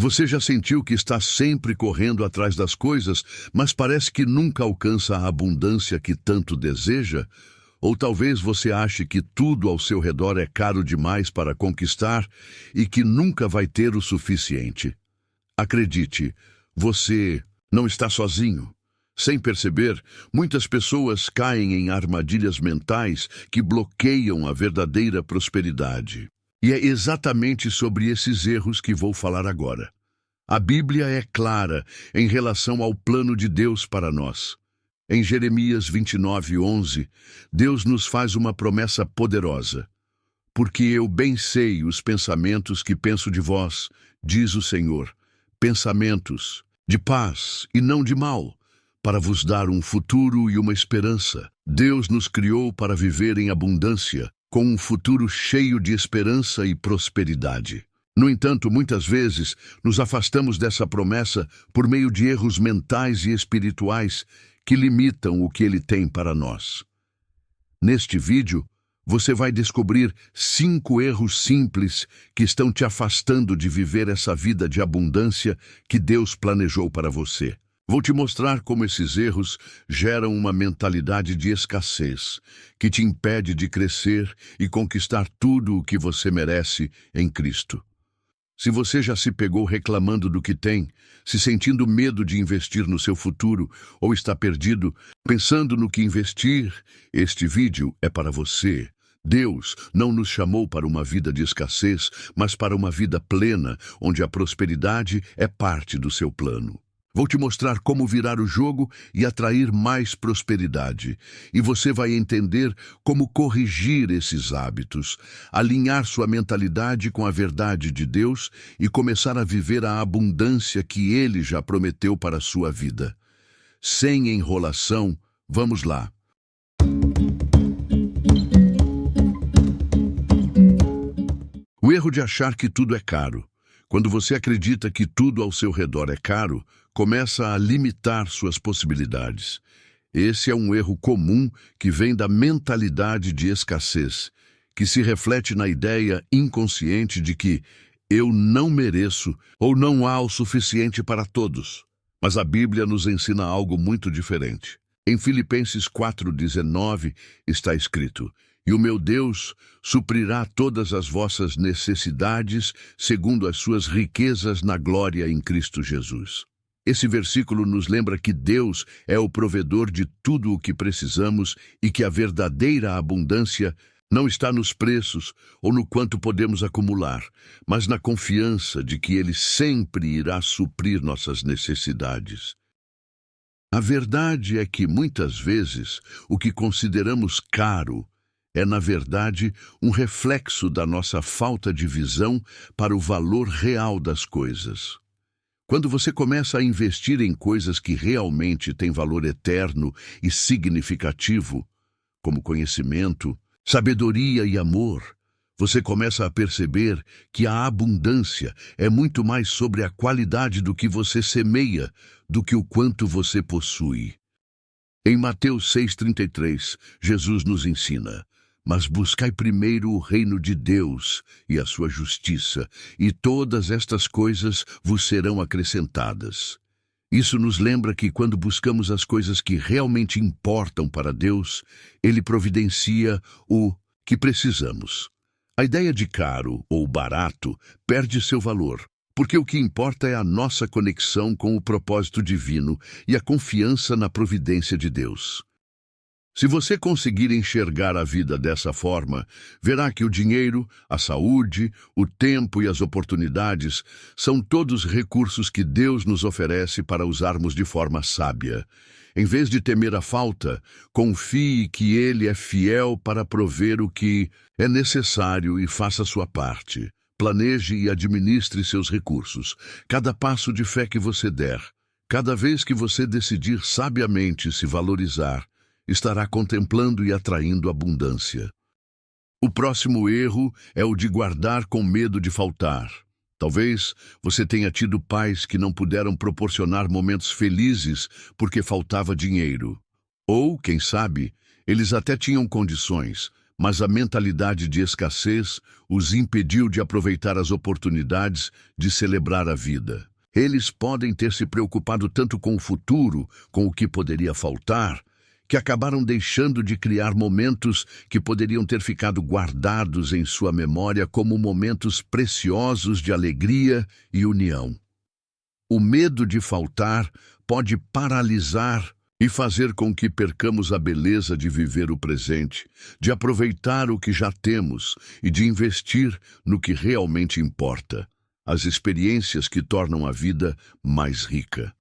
Você já sentiu que está sempre correndo atrás das coisas, mas parece que nunca alcança a abundância que tanto deseja? Ou talvez você ache que tudo ao seu redor é caro demais para conquistar e que nunca vai ter o suficiente. Acredite, você não está sozinho. Sem perceber, muitas pessoas caem em armadilhas mentais que bloqueiam a verdadeira prosperidade. E é exatamente sobre esses erros que vou falar agora. A Bíblia é clara em relação ao plano de Deus para nós. Em Jeremias 29:11, Deus nos faz uma promessa poderosa. Porque eu bem sei os pensamentos que penso de vós, diz o Senhor, pensamentos de paz e não de mal, para vos dar um futuro e uma esperança. Deus nos criou para viver em abundância, com um futuro cheio de esperança e prosperidade. No entanto, muitas vezes, nos afastamos dessa promessa por meio de erros mentais e espirituais que limitam o que Ele tem para nós. Neste vídeo, você vai descobrir 5 erros simples que estão te afastando de viver essa vida de abundância que Deus planejou para você. Vou te mostrar como esses erros geram uma mentalidade de escassez, que te impede de crescer e conquistar tudo o que você merece em Cristo. Se você já se pegou reclamando do que tem, se sentindo medo de investir no seu futuro, ou está perdido, pensando no que investir, este vídeo é para você. Deus não nos chamou para uma vida de escassez, mas para uma vida plena, onde a prosperidade é parte do seu plano. Vou te mostrar como virar o jogo e atrair mais prosperidade. E você vai entender como corrigir esses hábitos, alinhar sua mentalidade com a verdade de Deus e começar a viver a abundância que Ele já prometeu para a sua vida. Sem enrolação, vamos lá. O erro de achar que tudo é caro. Quando você acredita que tudo ao seu redor é caro, começa a limitar suas possibilidades. Esse é um erro comum que vem da mentalidade de escassez, que se reflete na ideia inconsciente de que eu não mereço ou não há o suficiente para todos. Mas a Bíblia nos ensina algo muito diferente. Em Filipenses 4:19 está escrito: "E o meu Deus suprirá todas as vossas necessidades segundo as suas riquezas na glória em Cristo Jesus." Esse versículo nos lembra que Deus é o provedor de tudo o que precisamos e que a verdadeira abundância não está nos preços ou no quanto podemos acumular, mas na confiança de que Ele sempre irá suprir nossas necessidades. A verdade é que, muitas vezes, o que consideramos caro é, na verdade, um reflexo da nossa falta de visão para o valor real das coisas. Quando você começa a investir em coisas que realmente têm valor eterno e significativo, como conhecimento, sabedoria e amor, você começa a perceber que a abundância é muito mais sobre a qualidade do que você semeia do que o quanto você possui. Em Mateus 6:33, Jesus nos ensina: "Mas buscai primeiro o reino de Deus e a sua justiça, e todas estas coisas vos serão acrescentadas." Isso nos lembra que quando buscamos as coisas que realmente importam para Deus, Ele providencia o que precisamos. A ideia de caro ou barato perde seu valor, porque o que importa é a nossa conexão com o propósito divino e a confiança na providência de Deus. Se você conseguir enxergar a vida dessa forma, verá que o dinheiro, a saúde, o tempo e as oportunidades são todos recursos que Deus nos oferece para usarmos de forma sábia. Em vez de temer a falta, confie que Ele é fiel para prover o que é necessário e faça sua parte. Planeje e administre seus recursos. Cada passo de fé que você der, cada vez que você decidir sabiamente se valorizar, estará contemplando e atraindo abundância. O próximo erro é o de guardar com medo de faltar. Talvez você tenha tido pais que não puderam proporcionar momentos felizes porque faltava dinheiro. Ou, quem sabe, eles até tinham condições, mas a mentalidade de escassez os impediu de aproveitar as oportunidades de celebrar a vida. Eles podem ter se preocupado tanto com o futuro, com o que poderia faltar, que acabaram deixando de criar momentos que poderiam ter ficado guardados em sua memória como momentos preciosos de alegria e união. O medo de faltar pode paralisar e fazer com que percamos a beleza de viver o presente, de aproveitar o que já temos e de investir no que realmente importa, as experiências que tornam a vida mais rica.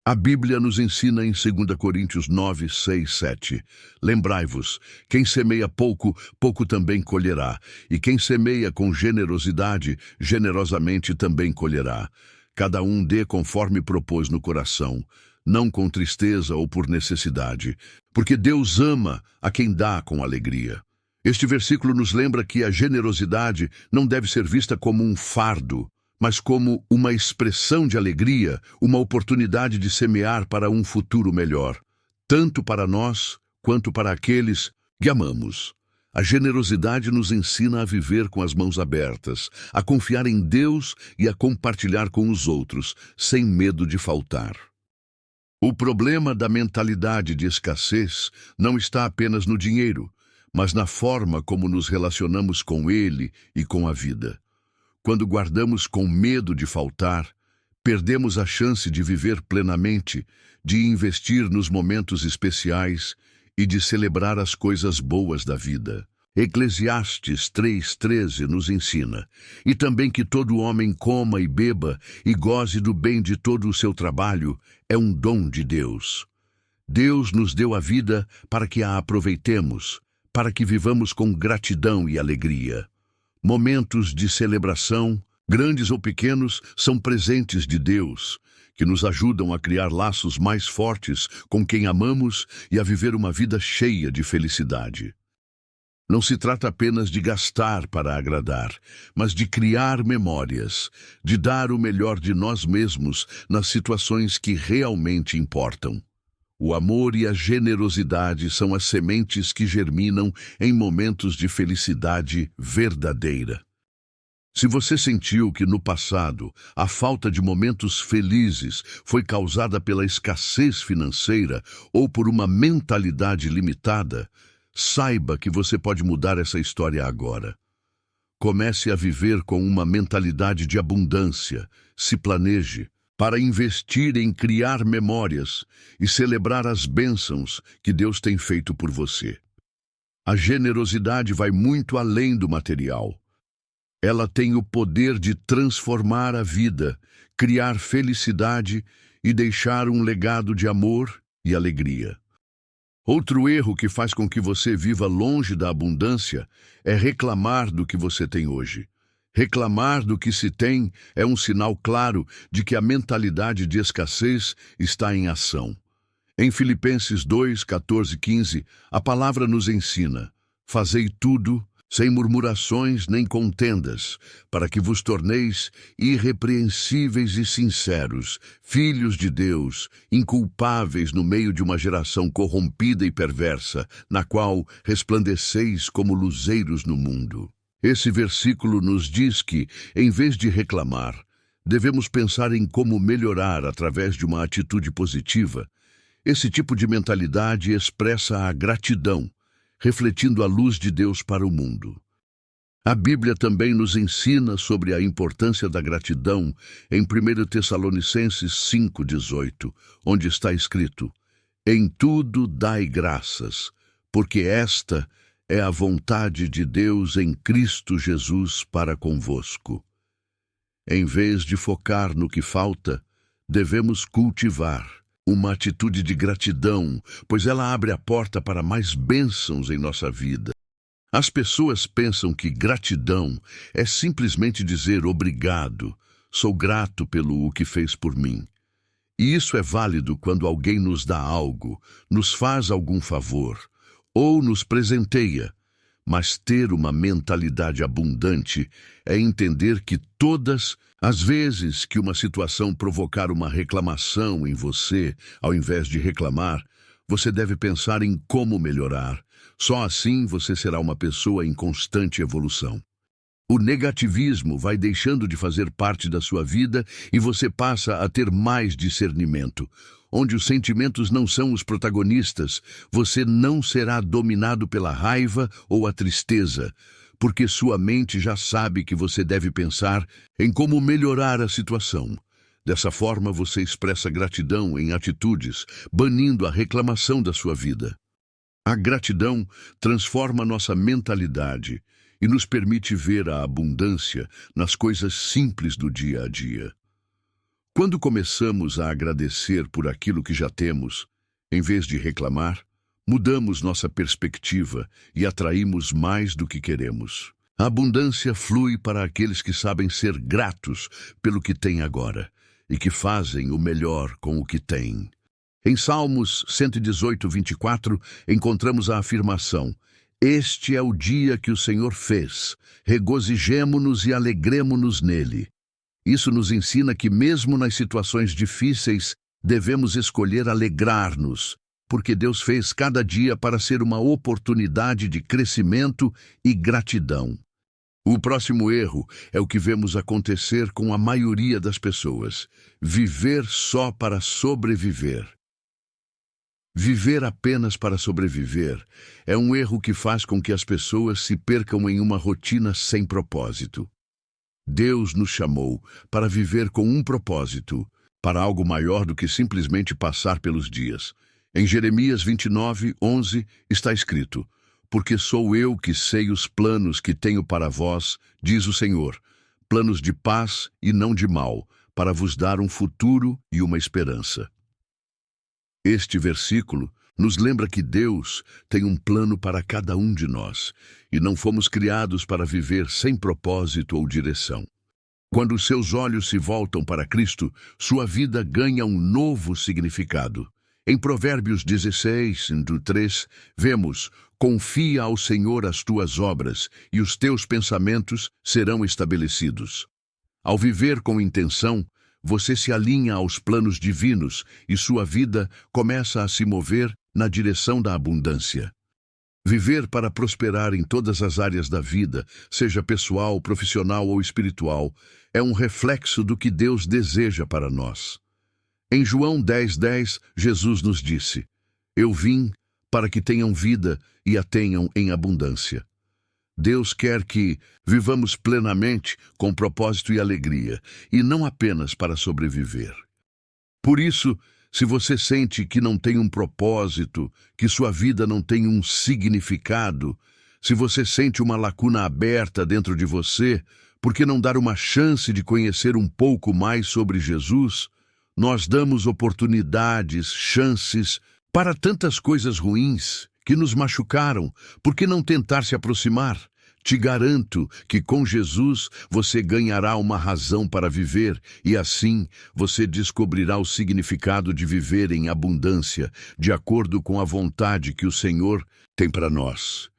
A Bíblia nos ensina em 2 Coríntios 9, 6, 7. Lembrai-vos, quem semeia pouco, pouco também colherá, e quem semeia com generosidade, generosamente também colherá. Cada um dê conforme propôs no coração, não com tristeza ou por necessidade, porque Deus ama a quem dá com alegria. Este versículo nos lembra que a generosidade não deve ser vista como um fardo, mas como uma expressão de alegria, uma oportunidade de semear para um futuro melhor, tanto para nós quanto para aqueles que amamos. A generosidade nos ensina a viver com as mãos abertas, a confiar em Deus e a compartilhar com os outros, sem medo de faltar. O problema da mentalidade de escassez não está apenas no dinheiro, mas na forma como nos relacionamos com ele e com a vida. Quando guardamos com medo de faltar, perdemos a chance de viver plenamente, de investir nos momentos especiais e de celebrar as coisas boas da vida. Eclesiastes 3:13 nos ensina, e também que todo homem coma e beba e goze do bem de todo o seu trabalho, é um dom de Deus. Deus nos deu a vida para que a aproveitemos, para que vivamos com gratidão e alegria. Momentos de celebração, grandes ou pequenos, são presentes de Deus, que nos ajudam a criar laços mais fortes com quem amamos e a viver uma vida cheia de felicidade. Não se trata apenas de gastar para agradar, mas de criar memórias, de dar o melhor de nós mesmos nas situações que realmente importam. O amor e a generosidade são as sementes que germinam em momentos de felicidade verdadeira. Se você sentiu que no passado a falta de momentos felizes foi causada pela escassez financeira ou por uma mentalidade limitada, saiba que você pode mudar essa história agora. Comece a viver com uma mentalidade de abundância, se planeje para investir em criar memórias e celebrar as bênçãos que Deus tem feito por você. A generosidade vai muito além do material. Ela tem o poder de transformar a vida, criar felicidade e deixar um legado de amor e alegria. Outro erro que faz com que você viva longe da abundância é reclamar do que você tem hoje. Reclamar do que se tem é um sinal claro de que a mentalidade de escassez está em ação. Em Filipenses 2, 14 e 15, a palavra nos ensina: fazei tudo sem murmurações nem contendas, para que vos torneis irrepreensíveis e sinceros, filhos de Deus, inculpáveis no meio de uma geração corrompida e perversa, na qual resplandeceis como luzeiros no mundo. Esse versículo nos diz que, em vez de reclamar, devemos pensar em como melhorar através de uma atitude positiva. Esse tipo de mentalidade expressa a gratidão, refletindo a luz de Deus para o mundo. A Bíblia também nos ensina sobre a importância da gratidão em 1 Tessalonicenses 5:18, onde está escrito: em tudo dai graças, porque esta é a vontade de Deus em Cristo Jesus para convosco. Em vez de focar no que falta, devemos cultivar uma atitude de gratidão, pois ela abre a porta para mais bênçãos em nossa vida. As pessoas pensam que gratidão é simplesmente dizer obrigado, sou grato pelo que fez por mim. E isso é válido quando alguém nos dá algo, nos faz algum favor, ou nos presenteia, mas ter uma mentalidade abundante é entender que todas as vezes que uma situação provocar uma reclamação em você, ao invés de reclamar, você deve pensar em como melhorar, Só assim você será uma pessoa em constante evolução. O negativismo vai deixando de fazer parte da sua vida e você passa a ter mais discernimento. Onde os sentimentos não são os protagonistas, você não será dominado pela raiva ou a tristeza, porque sua mente já sabe que você deve pensar em como melhorar a situação. Dessa forma, você expressa gratidão em atitudes, banindo a reclamação da sua vida. A gratidão transforma nossa mentalidade e nos permite ver a abundância nas coisas simples do dia a dia. Quando começamos a agradecer por aquilo que já temos, em vez de reclamar, mudamos nossa perspectiva e atraímos mais do que queremos. A abundância flui para aqueles que sabem ser gratos pelo que têm agora e que fazem o melhor com o que têm. Em Salmos 118, 24, encontramos a afirmação: Este é o dia que o Senhor fez, regozijemo-nos e alegremo-nos nele. Isso nos ensina que mesmo nas situações difíceis, devemos escolher alegrar-nos, porque Deus fez cada dia para ser uma oportunidade de crescimento e gratidão. O próximo erro é o que vemos acontecer com a maioria das pessoas: viver só para sobreviver. Viver apenas para sobreviver é um erro que faz com que as pessoas se percam em uma rotina sem propósito. Deus nos chamou para viver com um propósito, para algo maior do que simplesmente passar pelos dias. Em Jeremias 29, 11 está escrito: Porque sou eu que sei os planos que tenho para vós, diz o Senhor, planos de paz e não de mal, para vos dar um futuro e uma esperança. Este versículo nos lembra que Deus tem um plano para cada um de nós e não fomos criados para viver sem propósito ou direção. Quando os seus olhos se voltam para Cristo, sua vida ganha um novo significado. Em Provérbios 16, 3, vemos: Confia ao Senhor as tuas obras e os teus pensamentos serão estabelecidos. Ao viver com intenção, você se alinha aos planos divinos e sua vida começa a se mover na direção da abundância. Viver para prosperar em todas as áreas da vida, seja pessoal, profissional ou espiritual, é um reflexo do que Deus deseja para nós. Em João 10:10, Jesus nos disse: Eu vim para que tenham vida e a tenham em abundância. Deus quer que vivamos plenamente com propósito e alegria, e não apenas para sobreviver. Por isso, se você sente que não tem um propósito, que sua vida não tem um significado, se você sente uma lacuna aberta dentro de você, por que não dar uma chance de conhecer um pouco mais sobre Jesus? Nós damos oportunidades, chances para tantas coisas ruins que nos machucaram. Por que não tentar se aproximar? Te garanto que com Jesus você ganhará uma razão para viver e assim você descobrirá o significado de viver em abundância, de acordo com a vontade que o Senhor tem para nós.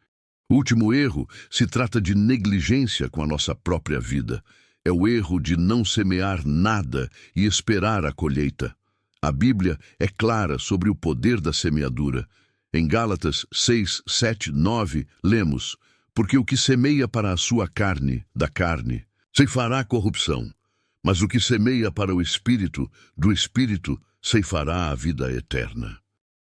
O último erro se trata de negligência com a nossa própria vida. É o erro de não semear nada e esperar a colheita. A Bíblia é clara sobre o poder da semeadura. Em Gálatas 6, 7, 9, lemos: Porque o que semeia para a sua carne, da carne, ceifará corrupção, mas o que semeia para o Espírito, do Espírito, ceifará a vida eterna.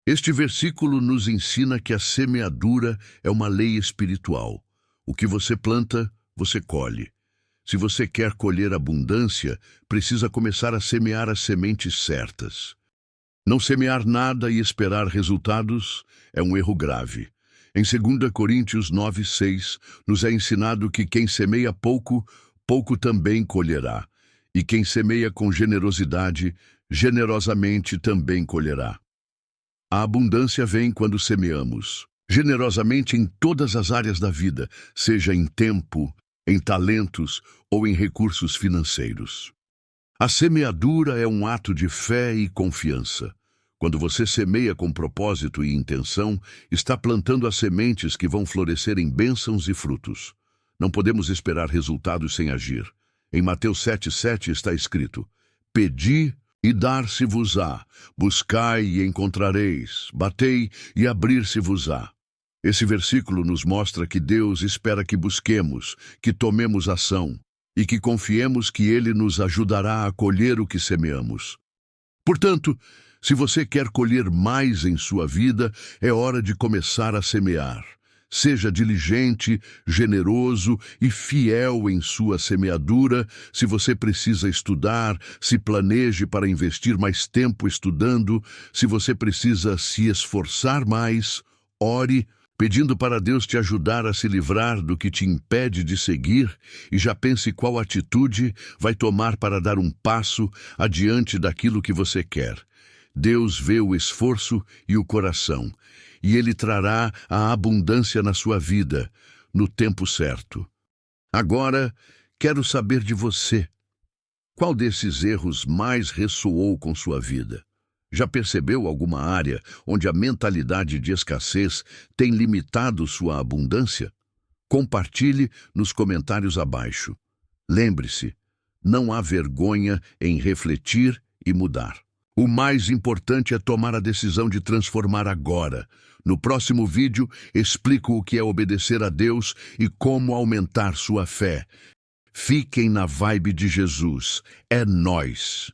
Este versículo nos ensina que a semeadura é uma lei espiritual. O que você planta, você colhe. Se você quer colher abundância, precisa começar a semear as sementes certas. Não semear nada e esperar resultados é um erro grave. Em 2 Coríntios 9, 6, nos é ensinado que quem semeia pouco, pouco também colherá. E quem semeia com generosidade, generosamente também colherá. A abundância vem quando semeamos generosamente em todas as áreas da vida, seja em tempo, em talentos ou em recursos financeiros. A semeadura é um ato de fé e confiança. Quando você semeia com propósito e intenção, está plantando as sementes que vão florescer em bênçãos e frutos. Não podemos esperar resultados sem agir. Em Mateus 7,7 está escrito: Pedi e dar-se-vos-á, buscai e encontrareis, batei e abrir-se-vos-á. Esse versículo nos mostra que Deus espera que busquemos, que tomemos ação e que confiemos que Ele nos ajudará a colher o que semeamos. Portanto, se você quer colher mais em sua vida, é hora de começar a semear. Seja diligente, generoso e fiel em sua semeadura. Se você precisa estudar, se planeje para investir mais tempo estudando. Se você precisa se esforçar mais, ore, pedindo para Deus te ajudar a se livrar do que te impede de seguir, e já pense qual atitude vai tomar para dar um passo adiante daquilo que você quer. Deus vê o esforço e o coração, e Ele trará a abundância na sua vida, no tempo certo. Agora, quero saber de você. Qual desses erros mais ressoou com sua vida? Já percebeu alguma área onde a mentalidade de escassez tem limitado sua abundância? Compartilhe nos comentários abaixo. Lembre-se, não há vergonha em refletir e mudar. O mais importante é tomar a decisão de transformar agora. No próximo vídeo, explico o que é obedecer a Deus e como aumentar sua fé. Fiquem na vibe de Jesus. É nóis!